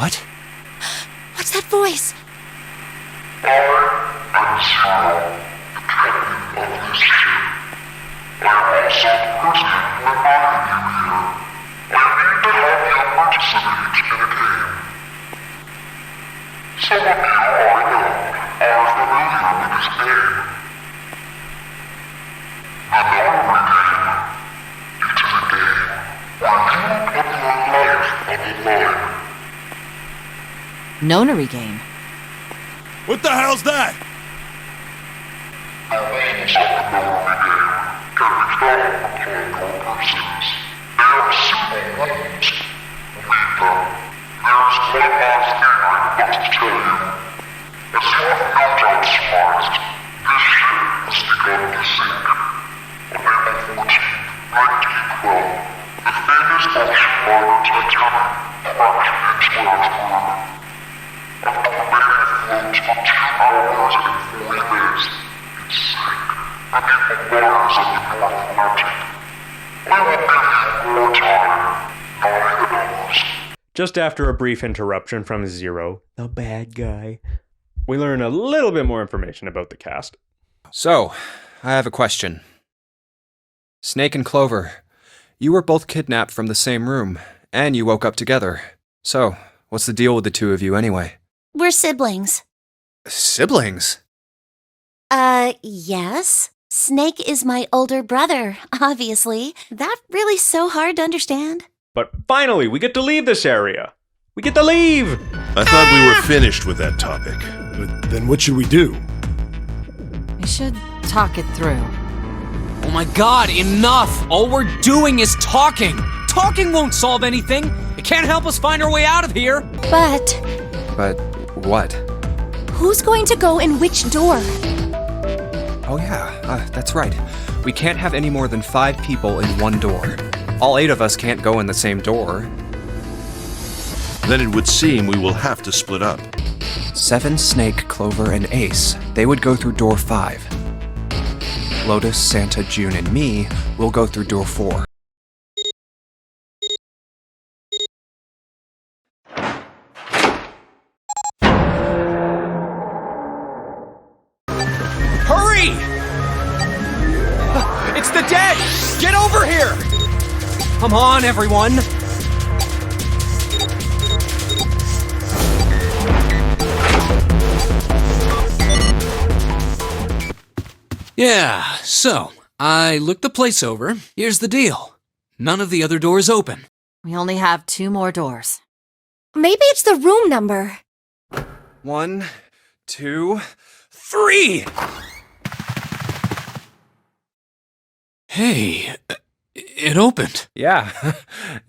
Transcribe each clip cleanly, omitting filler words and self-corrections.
What? What's that voice? I am Zero, the captain of this ship. I am also the person who invited you here. I need to help you participate in a game. Some of you I know are familiar with this game. The Nonary game. It is a game where you put your life on the line. Nonary game. What the hell's that? The rules of the Nonary game can be found upon your persons. They are simple rules. Read them. There's one last thing I must tell you. As you have no doubt surmised, this ship has begun to sink. On April 14th, 1912, the famous ocean liner Titanic crashed into Earthworm. After remaining afloat for 2 hours and 40 minutes, it sank beneath the waters of the North Atlantic. I will give you more time, 9 hours. Just after a brief interruption from Zero, the bad guy, we learn a little bit more information about the cast. So, I have a question. Snake and Clover, you were both kidnapped from the same room, and you woke up together. So, what's the deal with the two of you anyway? We're siblings. Siblings? Yes. Snake is my older brother, obviously. That really so hard to understand? But finally, we get to leave this area. We get to leave! I thought we were finished with that topic. But then what should we do? We should talk it through. Oh my god, enough! All we're doing is talking! Talking won't solve anything! It can't help us find our way out of here! But But what? who's going to go in which door? Oh yeah, that's right. We can't have any more than 5 people in one door. All 8 of us can't go in the same door. Then it would seem we will have to split up. 7, Snake, Clover, and Ace. They would go through door 5. Lotus, Santa, June, and me will go through door 4. Hurry! It's the dead! Get over here! Come on, everyone! Yeah, so, I looked the place over. Here's the deal. None of the other doors open. We only have 2 more doors. Maybe it's the room number. 1, 2, 3! Hey, it opened. Yeah,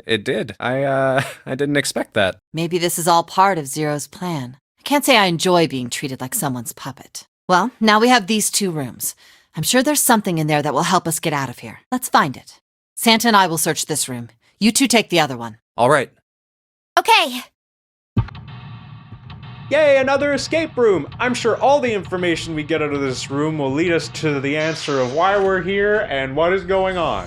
it did. I didn't expect that. Maybe this is all part of Zero's plan. I can't say I enjoy being treated like someone's puppet. Well, now we have these 2 rooms. I'm sure there's something in there that will help us get out of here. Let's find it. Santa and I will search this room. You 2 take the other one. All right. Okay. Yay, another escape room! I'm sure all the information we get out of this room will lead us to the answer of why we're here and what is going on.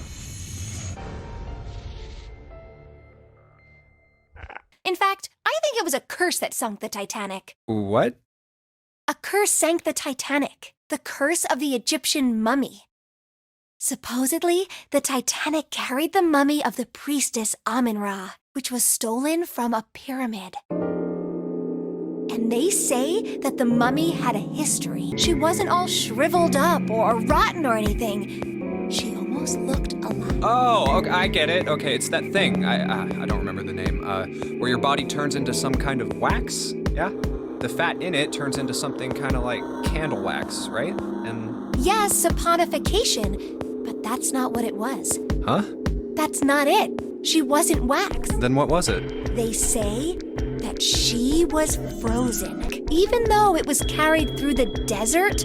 In fact, I think it was a curse that sunk the Titanic. What? A curse sank the Titanic. The curse of the Egyptian mummy. Supposedly, the Titanic carried the mummy of the priestess Amun-Ra, which was stolen from a pyramid. And they say that the mummy had a history. She wasn't all shriveled up or rotten or anything. She almost looked alive. Oh, okay, I get it. Okay, it's that thing. I don't remember the name. Where your body turns into some kind of wax? Yeah? The fat in it turns into something kind of like candle wax, right? And Yes, saponification, but that's not what it was. huh? That's not it. She wasn't wax. Then what was it? They say that she was frozen. Even though it was carried through the desert,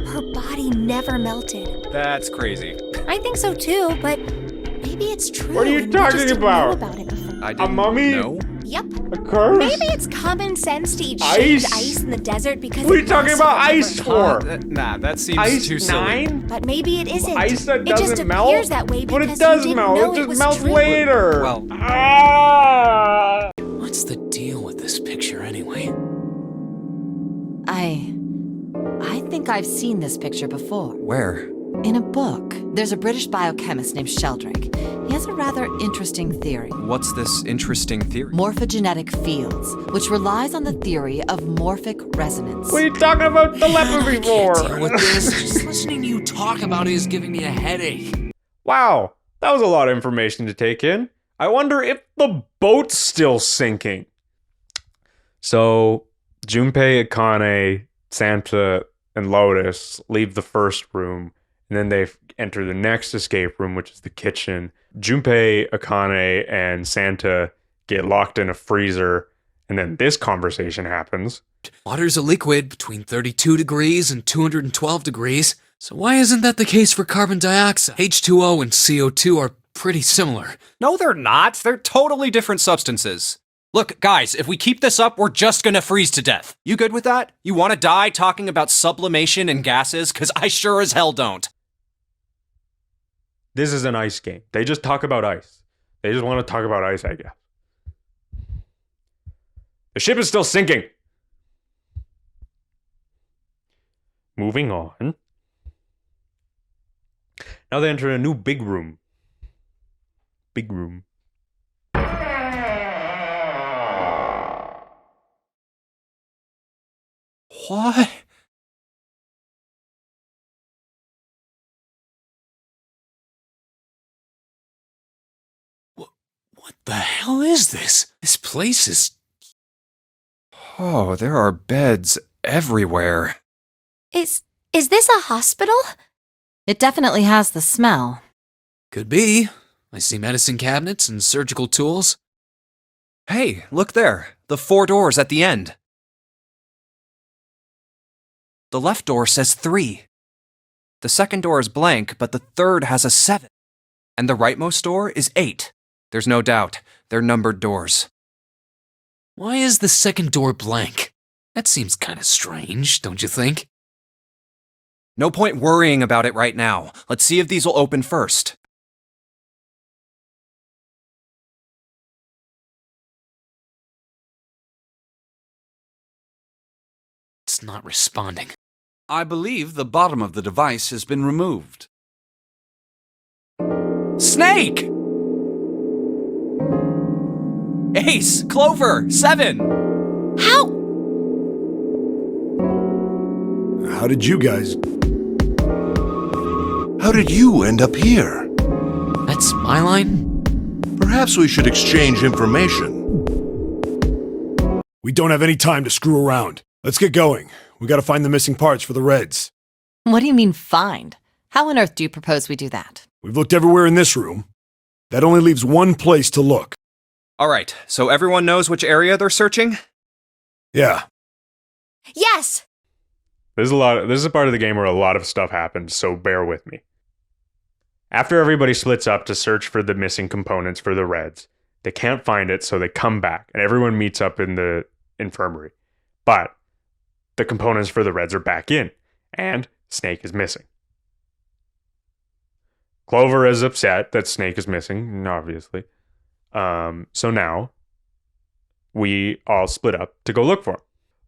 her body never melted. That's crazy. I think so too, but maybe it's true. What are you and we talking just didn't about? know about it before. I didn't mummy? know. Yep. A curse? Maybe it's common sense to eat Ice? shaved ice in the desert because What are you it talking lasts about forever. ice for? Nah, that seems Ice too silly. 9? But maybe it isn't. Ice that it just doesn't melt? appears that way But because it does you didn't melt, know it just was melts true. later. Well, Ah! What's What's the deal with this picture anyway? I think I've seen this picture before. Where? In a book. There's a British biochemist named Sheldrake. He has a rather interesting theory. What's this interesting theory? Morphogenetic fields, which relies on the theory of morphic resonance. What are you talking about telepathy I can't deal for? with this. Just listening to you talk about it is giving me a headache. Wow, that was a lot of information to take in. I wonder if the boat's still sinking. So, Junpei, Akane, Santa, and Lotus leave the first room, and then they enter the next escape room, which is the kitchen. Junpei, Akane, and Santa get locked in a freezer, and then this conversation happens. Water's a liquid between 32 degrees and 212 degrees. So why isn't that the case for carbon dioxide? H2O and CO2 are pretty similar. No, they're not. They're totally different substances. Look, guys, if we keep this up, we're just gonna freeze to death. You good with that? You wanna die talking about sublimation and gases? Cause I sure as hell don't. This is an ice game. They just talk about ice. They just want to talk about ice, I guess. The ship is still sinking. Moving on. Now they enter a new big room. Big room. What? What the hell is this? This place is... Oh, there are beds everywhere. Is this a hospital? It definitely has the smell. Could be. I see medicine cabinets and surgical tools. Hey, look there. The 4 doors at the end. The left door says 3. The second door is blank, but the third has a 7. And the rightmost door is 8. There's no doubt. They're numbered doors. Why is the second door blank? That seems kind of strange, don't you think? No point worrying about it right now. Let's see if these will open first. It's not responding. I believe the bottom of the device has been removed. Snake! Ace! Clover! 7! How? How did you guys... How did you end up here? That's my line? Perhaps we should exchange information. We don't have any time to screw around. Let's get going. We gotta find the missing parts for the Reds. What do you mean, find? How on earth do you propose we do that? We've looked everywhere in this room. That only leaves one place to look. Alright, so everyone knows which area they're searching? Yeah. Yes! This is a part of the game where a lot of stuff happens, so bear with me. After everybody splits up to search for the missing components for the Reds, they can't find it, so they come back, and everyone meets up in the infirmary. But the components for the Reds are back in, and Snake is missing. Clover is upset that Snake is missing, obviously. So now, we all split up to go look for him.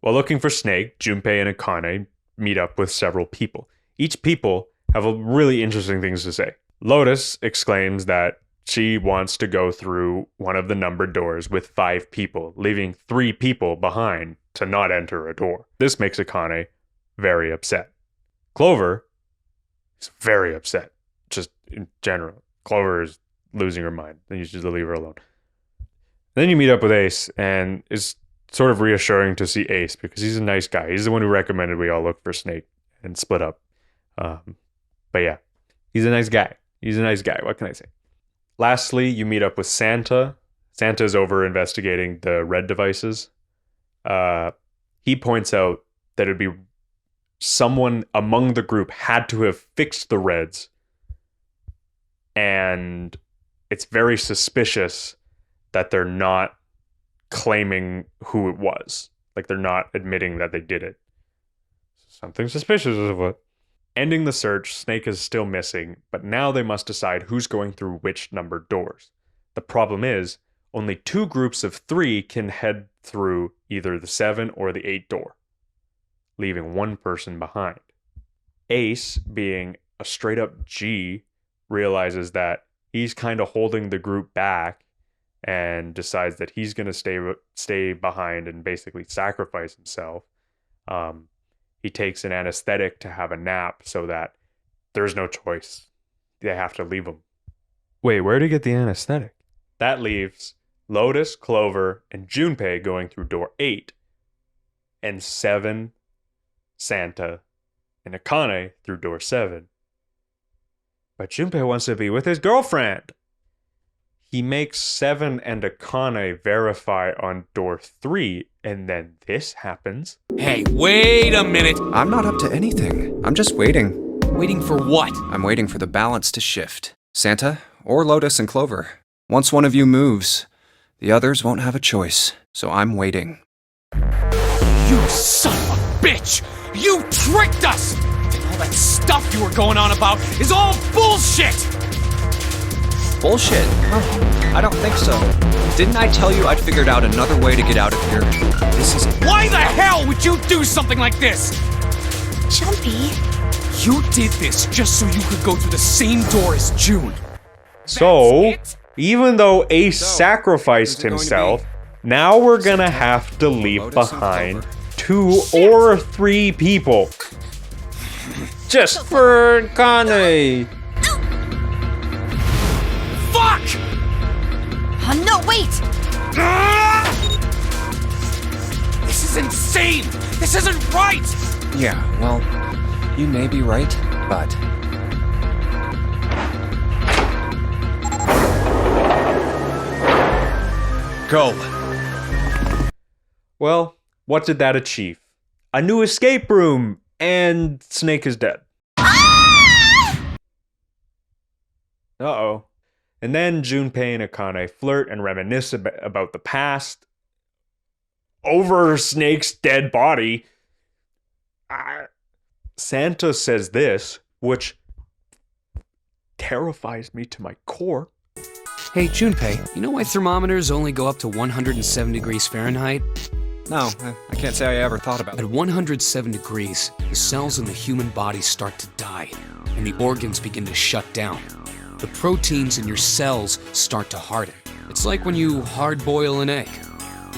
While looking for Snake, Junpei and Akane meet up with several people. Each people have a really interesting things to say. Lotus exclaims that she wants to go through one of the numbered doors with 5 people, leaving 3 people behind to not enter a door. This makes Akane very upset. Clover is very upset, just in general. Clover is losing her mind, and you should leave her alone. Then you meet up with Ace, and it's sort of reassuring to see Ace because he's a nice guy. He's the one who recommended we all look for Snake and split up. But yeah, he's a nice guy. He's a nice guy. What can I say? Lastly, you meet up with Santa. Santa's over investigating the red devices. He points out that it'd be someone among the group had to have fixed the Reds, and it's very suspicious that they're not claiming who it was. Like, they're not admitting that they did it. Something suspicious is what. Ending the search, Snake is still missing, but now they must decide who's going through which numbered doors. The problem is, only 2 groups of 3 can head through either the 7 or the 8 door, leaving 1 person behind. Ace, being a straight up G, realizes that he's kind of holding the group back and decides that he's going to stay behind and basically sacrifice himself. He takes an anesthetic to have a nap so that there's no choice. They have to leave him. Wait, where did he get the anesthetic? That leaves Lotus, Clover, and Junpei going through door 8, and 7, Santa, and Akane through door 7. But Junpei wants to be with his girlfriend. He makes 7 and Akane verify on door 3, and then this happens. Hey, wait a minute! I'm not up to anything. I'm just waiting. Waiting for what? I'm waiting for the balance to shift. Santa, or Lotus and Clover. Once one of you moves, the others won't have a choice. So I'm waiting. You son of a bitch! You tricked us! And all that stuff you were going on about is all bullshit! Bullshit? Huh? I don't think so. Didn't I tell you I'd figured out another way to get out of here? This is... Why the hell would you do something like this? Jumpy. You did this just so you could go through the same door as June. So, That's it? even though Ace So, sacrificed who's it going to himself, be? now we're gonna Santa, have to leave Lotus, and behind Clover. 2 or 3 people. Just for Kane. Fuck! No, wait! This is insane! This isn't right! Yeah, well, you may be right, but... Go. Well, what did that achieve? A new escape room, and Snake is dead. Uh-oh. And then Junpei and Akane flirt and reminisce about the past over Snake's dead body. Santa says this, which terrifies me to my core. Hey, Junpei, you know why thermometers only go up to 107 degrees Fahrenheit? No, I can't say I ever thought about At it. 107 degrees, the cells in the human body start to die, and the organs begin to shut down. The proteins in your cells start to harden. It's like when you hard-boil an egg.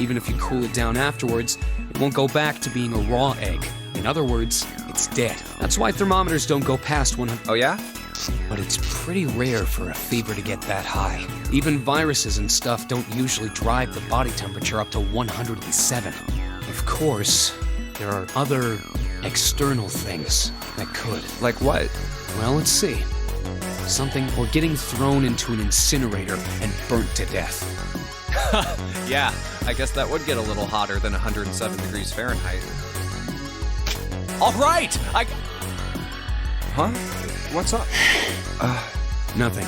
Even if you cool it down afterwards, it won't go back to being a raw egg. In other words, it's dead. That's why thermometers don't go past 100. Oh yeah? But it's pretty rare for a fever to get that high. Even viruses and stuff don't usually drive the body temperature up to 107. Of course, there are other external things that could. Like what? Well, let's see. Something or getting thrown into an incinerator and burnt to death. Yeah, I guess that would get a little hotter than 107 degrees Fahrenheit. All right, Huh? What's up? Nothing.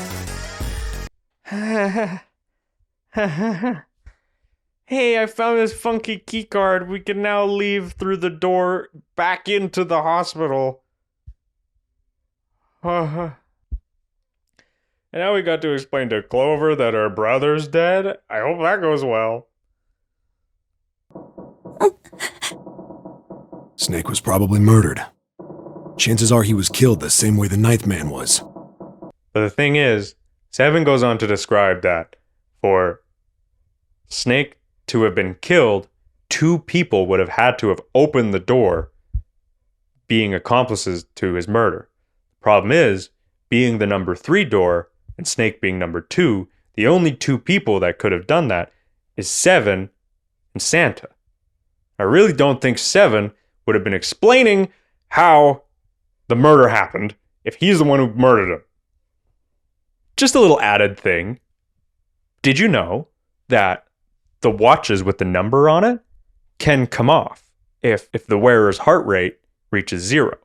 Hey, I found this funky key card. We can now leave through the door back into the hospital. And now we got to explain to Clover that her brother's dead. I hope that goes well. Snake was probably murdered. Chances are he was killed the same way the Ninth Man was. But the thing is, Seven goes on to describe that for Snake to have been killed, 2 people would have had to have opened the door, being accomplices to his murder. Problem is, being the number 3 door, and Snake being number 2, the only 2 people that could have done that is Seven and Santa. I really don't think Seven would have been explaining how the murder happened if he's the one who murdered him. Just a little added thing. Did you know that the watches with the number on it can come off if the wearer's heart rate reaches 0?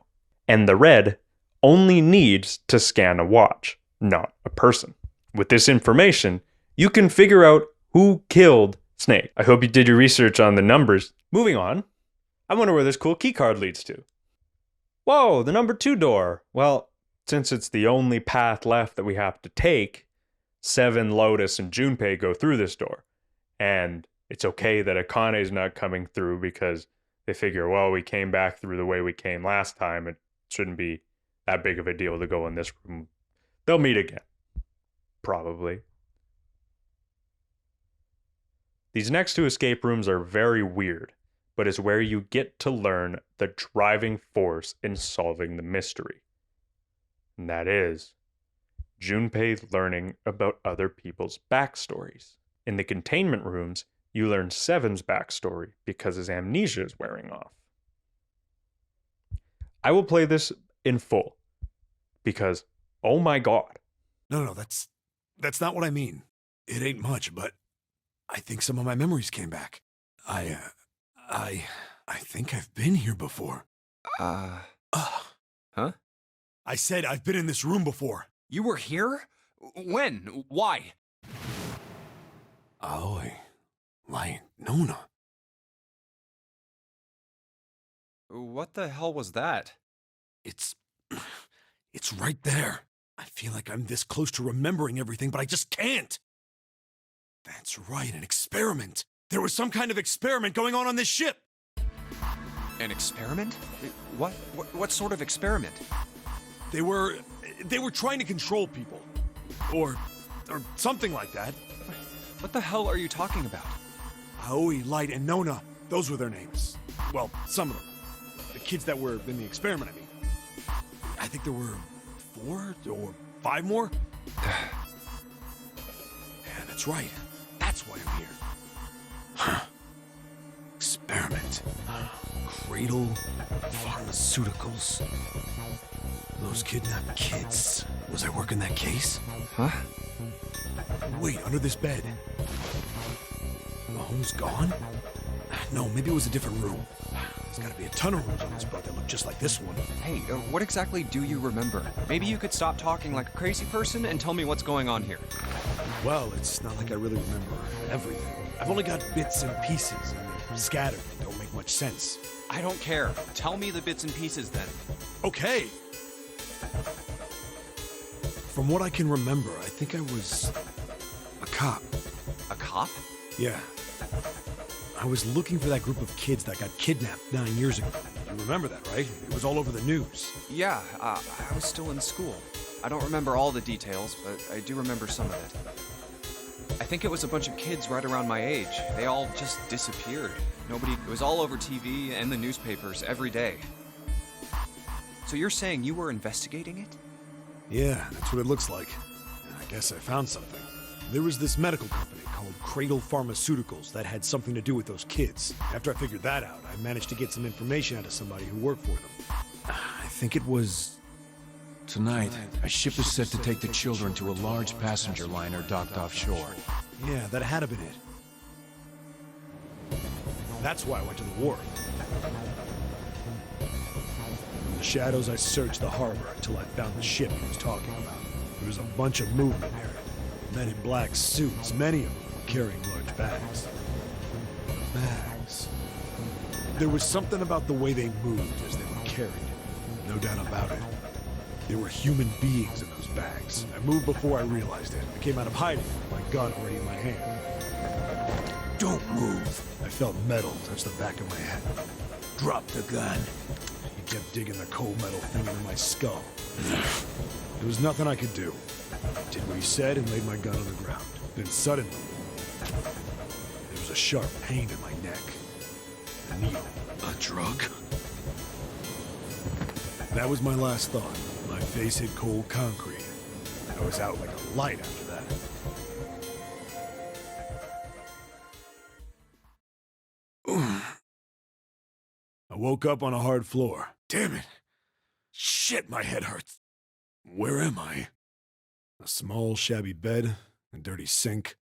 And the red only needs to scan a watch, not a person. With this information, you can figure out who killed Snake. I hope you did your research on the numbers. Moving on, I wonder where this cool keycard leads to. Whoa, the number 2 door. Well, since it's the only path left that we have to take, Seven, Lotus, and Junpei go through this door. And it's okay that Akane's not coming through because they figure, well, we came back through the way we came last time. It shouldn't be that big of a deal to go in this room. They'll meet again. Probably. These next two escape rooms are very weird, but it's where you get to learn the driving force in solving the mystery. And that is Junpei learning about other people's backstories. In the containment rooms, you learn Seven's backstory because his amnesia is wearing off. I will play this in full because, oh my god. No, that's not what I mean. It ain't much, but I think some of my memories came back. I think I've been here before. Huh? I said I've been in this room before. You were here? When? Why? Aoi, Light, Nona. What the hell was that? It's right there. I feel like I'm this close to remembering everything, but I just can't. That's right, an experiment. There was some kind of experiment going on this ship. An experiment? What sort of experiment? They were trying to control people. Or something like that. What the hell are you talking about? Aoi, Light, and Nona. Those were their names. Well, some of them. The kids that were in the experiment, I mean. I think there were 4 or 5 more. Yeah, that's right. That's why I'm here. Huh. Experiment. Cradle Pharmaceuticals. Those kidnapped kids. Was I working that case? Huh? Wait, under this bed. The home's gone? No, maybe it was a different room. There's gotta be a ton of rooms on this boat that look just like this one. Hey, what exactly do you remember? Maybe you could stop talking like a crazy person and tell me what's going on here. Well, it's not like I really remember everything. I've only got bits and pieces, and they're scattered and don't make much sense. I don't care. Tell me the bits and pieces then. Okay. From what I can remember, I think I was a cop. A cop? Yeah. I was looking for that group of kids that got kidnapped 9 years ago. You remember that, right? It was all over the news. Yeah, I was still in school. I don't remember all the details, but I do remember some of it. I think it was a bunch of kids right around my age. They all just disappeared. It was all over TV and the newspapers every day. So you're saying you were investigating it? Yeah, that's what it looks like. And I guess I found something. There was this medical company called Cradle Pharmaceuticals that had something to do with those kids. After I figured that out, I managed to get some information out of somebody who worked for them. I think it was... Tonight, a ship is set to take the children to a large passenger liner docked offshore. Yeah, that had to been it. That's why I went to the wharf. In the shadows, I searched the harbor until I found the ship he was talking about. There was a bunch of movement there. Men in black suits, many of them were carrying large bags. Bags. There was something about the way they moved as they were carried. No doubt about it. There were human beings in those bags. I moved before I realized it. I came out of hiding with my gun already in my hand. Don't move. I felt metal touch the back of my head. Drop the gun. He kept digging the cold metal thing into my skull. There was nothing I could do. I did what he said and laid my gun on the ground. Then suddenly, there was a sharp pain in my neck. A needle. A drug? That was my last thought. My face hit cold concrete. I was out like a light after that. I woke up on a hard floor. Damn it! Shit, my head hurts. Where am I? A small, shabby bed, a dirty sink,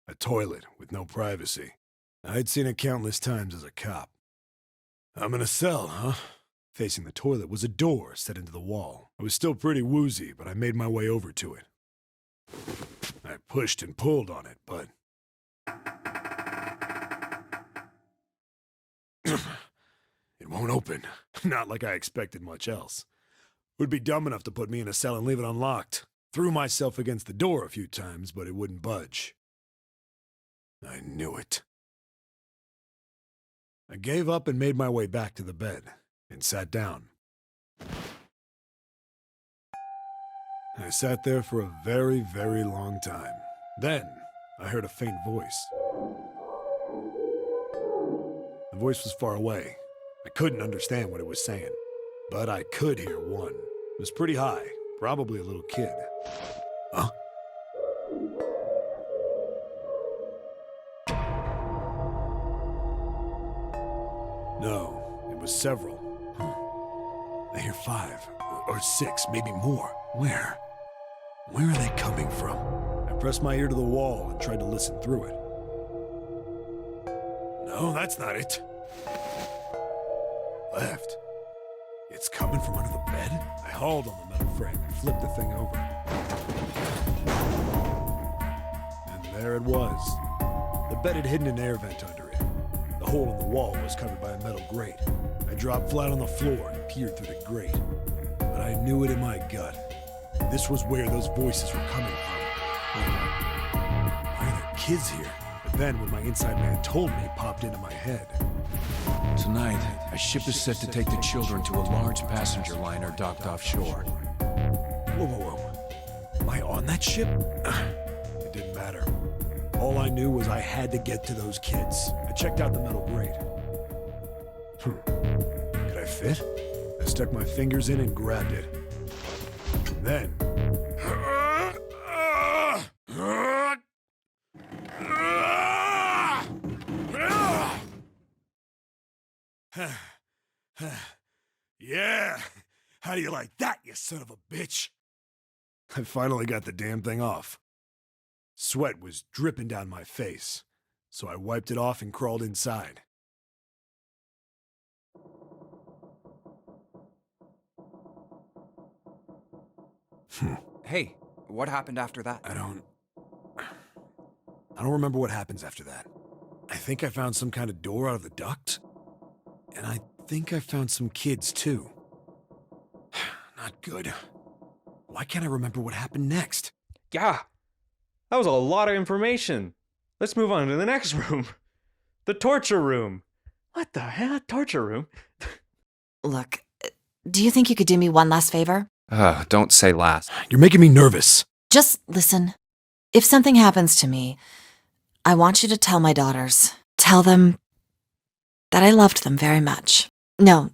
a toilet with no privacy. I'd seen it countless times as a cop. I'm in a cell, huh? Facing the toilet was a door set into the wall. I was still pretty woozy, but I made my way over to it. I pushed and pulled on it, but... it won't open. Not like I expected much else. Would be dumb enough to put me in a cell and leave it unlocked. Threw myself against the door a few times, but it wouldn't budge. I knew it. I gave up and made my way back to the bed and sat down. I sat there for a very, very long time. Then, I heard a faint voice. The voice was far away. I couldn't understand what it was saying, but I could hear one. It was pretty high, probably a little kid. Huh? No, it was several. I hear 5, or 6, maybe more. Where? Where are they coming from? I pressed my ear to the wall and tried to listen through it. No, that's not it. Left. It's coming from under the bed? I hauled on the metal frame and flipped the thing over. And there it was. The bed had hidden an air vent under it. The hole in the wall was covered by a metal grate. I dropped flat on the floor and peered through the grate. But I knew it in my gut. This was where those voices were coming from. Why are there kids here? But then when my inside man told me, it popped into my head. Tonight, a ship is set to take the children to a large passenger liner docked offshore. Whoa, whoa, whoa. Am I on that ship? It didn't matter. All I knew was I had to get to those kids. I checked out the metal grate. Could I fit? I stuck my fingers in and grabbed it. Then... Yeah! How do you like that, you son of a bitch? I finally got the damn thing off. Sweat was dripping down my face, so I wiped it off and crawled inside. Hey, what happened after that? I don't remember what happens after that. I think I found some kind of door out of the duct. And I think I found some kids, too. Not good. Why can't I remember what happened next? Yeah, that was a lot of information. Let's move on to the next room. The torture room. What the hell? Torture room? Look, do you think you could do me one last favor? Don't say last. You're making me nervous. Just listen. If something happens to me, I want you to tell my daughters. Tell them that I loved them very much. No,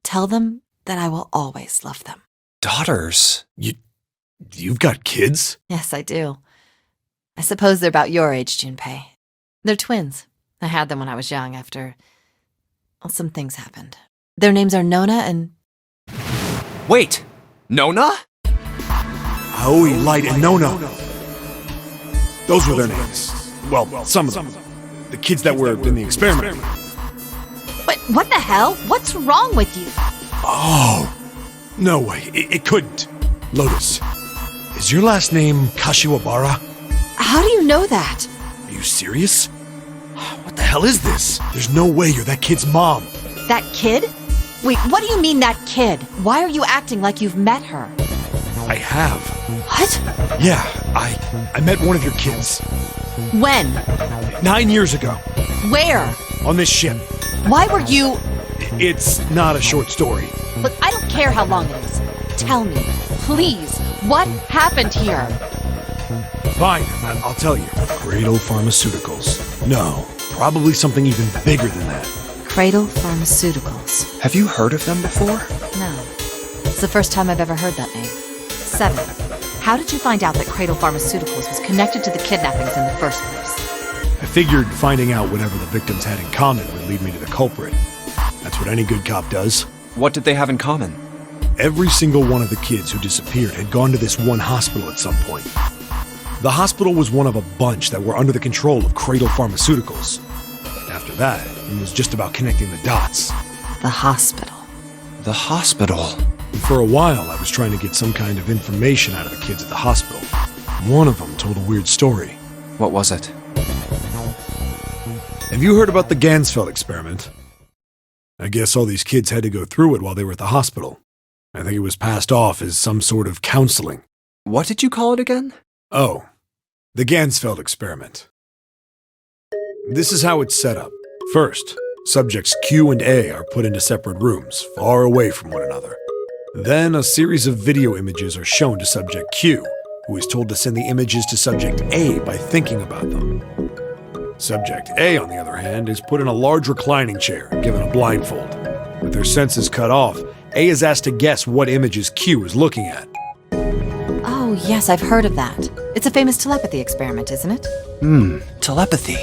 tell them that I will always love them. Daughters? You've got kids? Yes, I do. I suppose they're about your age, Junpei. They're twins. I had them when I was young after... well, some things happened. Their names are Nona and... Wait! Nona? Aoi, Light, and Nona. Those were their names. Well, some of them. The kids that were in the experiment. But what the hell? What's wrong with you? Oh, no way. It couldn't. Lotus, is your last name Kashiwabara? How do you know that? Are you serious? What the hell is this? There's no way you're that kid's mom. That kid? Wait, what do you mean that kid? Why are you acting like you've met her? I have. What? Yeah, I met one of your kids. When? 9 years ago. Where? On this ship. Why were you... It's not a short story. Look, I don't care how long it is. Tell me, please, what happened here? Fine, I'll tell you. Cradle Pharmaceuticals. No, probably something even bigger than that. Cradle Pharmaceuticals. Have you heard of them before? No. It's the first time I've ever heard that name. 7. How did you find out that Cradle Pharmaceuticals was connected to the kidnappings in the first place? I figured finding out whatever the victims had in common would lead me to the culprit. That's what any good cop does. What did they have in common? Every single one of the kids who disappeared had gone to this one hospital at some point. The hospital was one of a bunch that were under the control of Cradle Pharmaceuticals. After that, it was just about connecting the dots. The hospital. The hospital? And for a while, I was trying to get some kind of information out of the kids at the hospital. One of them told a weird story. What was it? Have you heard about the Gansfeld experiment? I guess all these kids had to go through it while they were at the hospital. I think it was passed off as some sort of counseling. What did you call it again? Oh, the Gansfeld experiment. This is how it's set up. First, subjects Q and A are put into separate rooms, far away from one another. Then, a series of video images are shown to subject Q, who is told to send the images to subject A by thinking about them. Subject A, on the other hand, is put in a large reclining chair and given a blindfold. With their senses cut off, A is asked to guess what images Q is looking at. Oh, yes, I've heard of that. It's a famous telepathy experiment, isn't it? Telepathy.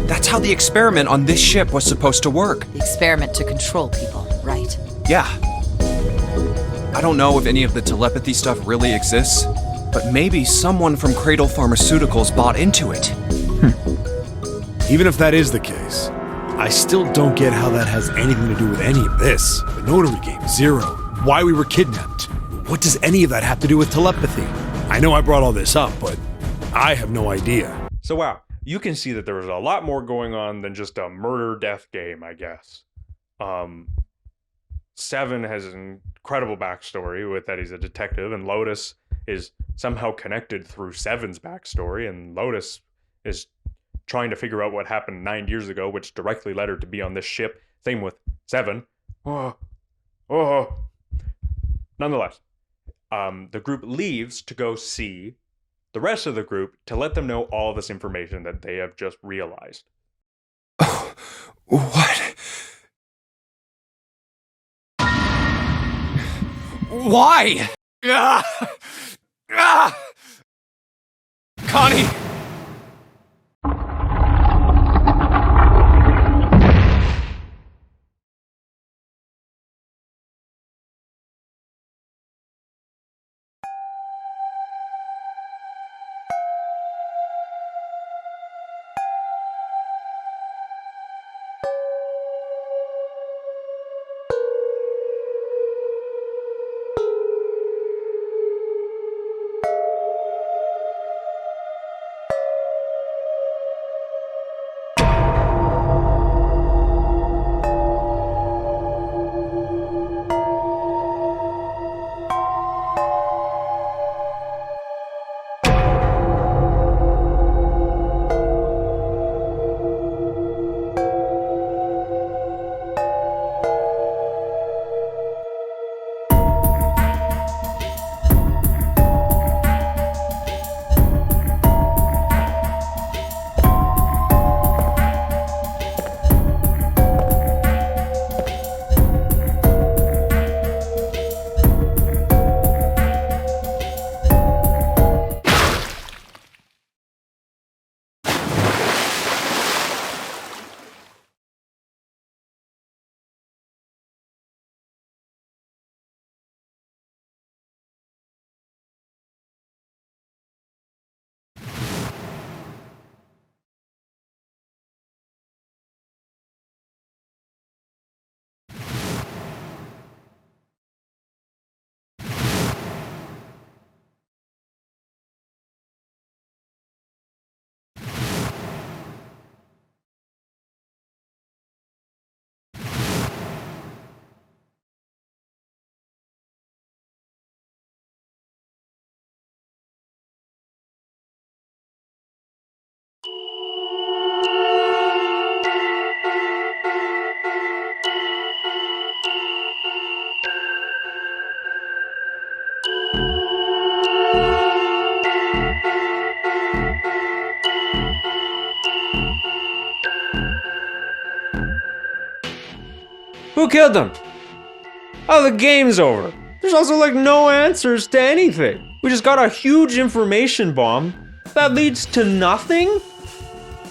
That's how the experiment on this ship was supposed to work. The experiment to control people, right? Yeah. I don't know if any of the telepathy stuff really exists, but maybe someone from Cradle Pharmaceuticals bought into it. Even if that is the case, I still don't get how that has anything to do with any of this. The notary game, Zero, why we were kidnapped. What does any of that have to do with telepathy? I know I brought all this up, but I have no idea. So wow, you can see that there was a lot more going on than just a murder-death game, I guess. Seven has an incredible backstory with that he's a detective, and Lotus is somehow connected through Seven's backstory, and Lotus is trying to figure out what happened 9 years ago, which directly led her to be on this ship. Same with Seven. Nonetheless, the group leaves to go see the rest of the group to let them know all this information that they have just realized. What? Why? Connie! Who killed them? Oh, the game's over. There's also like no answers to anything. We just got a huge information bomb that leads to nothing?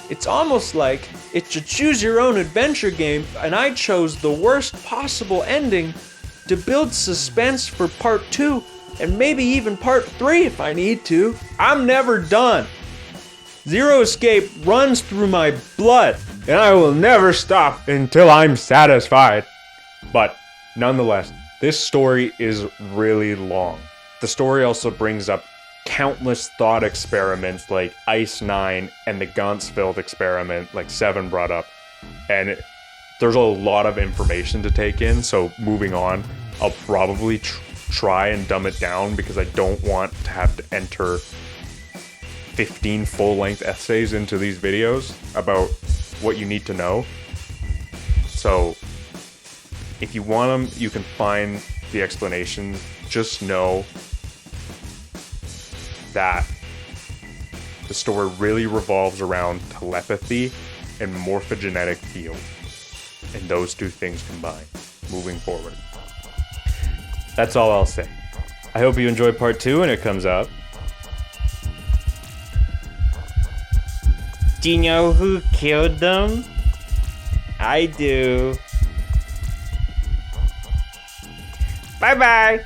It's almost like it's a choose your own adventure game and I chose the worst possible ending to build suspense for part 2 and maybe even part 3 if I need to. I'm never done. Zero Escape runs through my blood and I will never stop until I'm satisfied. But nonetheless, this story is really long. The story also brings up countless thought experiments like Ice 9 and the Ganzfeld experiment like 7 brought up. And there's a lot of information to take in, so moving on, I'll probably try and dumb it down because I don't want to have to enter 15 full-length essays into these videos about what you need to know. So if you want them, you can find the explanation. Just know that the story really revolves around telepathy and morphogenetic field, and those two things combined moving forward. That's all I'll say. I hope you enjoy part 2 when it comes out. Do you know who killed them? I do. Bye-bye.